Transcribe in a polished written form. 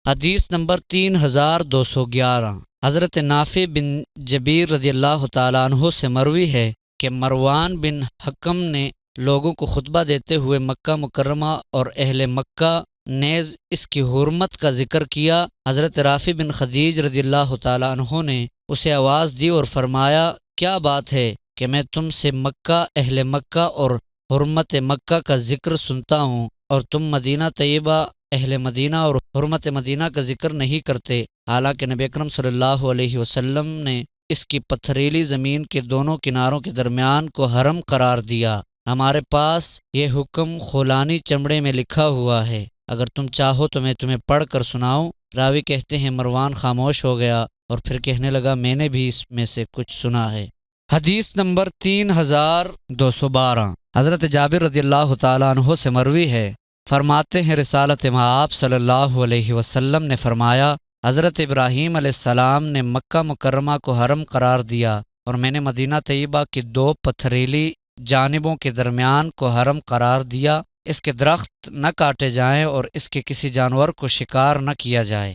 حدیث نمبر 3211 حضرت نافع بن جبیر رضی اللہ تعالیٰ عنہ سے مروی ہے کہ مروان بن حکم نے لوگوں کو خطبہ دیتے ہوئے مکہ مکرمہ اور اہل مکہ نیز اس کی حرمت کا ذکر کیا۔ حضرت رافع بن خدیج رضی اللہ تعالیٰ عنہ نے اسے آواز دی اور فرمایا، کیا بات ہے کہ میں تم سے مکہ، اہل مکہ اور حرمت مکہ کا ذکر سنتا ہوں، اور تم مدینہ طیبہ، اہل مدینہ اور حرمت مدینہ کا ذکر نہیں کرتے، حالانکہ نبی اکرم صلی اللہ علیہ وسلم نے اس کی پتھریلی زمین کے دونوں کناروں کے درمیان کو حرم قرار دیا۔ ہمارے پاس یہ حکم خولانی چمڑے میں لکھا ہوا ہے، اگر تم چاہو تو میں تمہیں پڑھ کر سناؤں۔ راوی کہتے ہیں مروان خاموش ہو گیا اور پھر کہنے لگا، میں نے بھی اس میں سے کچھ سنا ہے۔ حدیث نمبر 3212 حضرت جابر رضی اللہ تعالیٰ عنہ سے مروی ہے، فرماتے ہیں رسالت مآب صلی اللہ علیہ وسلم نے فرمایا، حضرت ابراہیم علیہ السلام نے مکہ مکرمہ کو حرم قرار دیا اور میں نے مدینہ طیبہ کی دو پتھریلی جانبوں کے درمیان کو حرم قرار دیا، اس کے درخت نہ کاٹے جائیں اور اس کے کسی جانور کو شکار نہ کیا جائے۔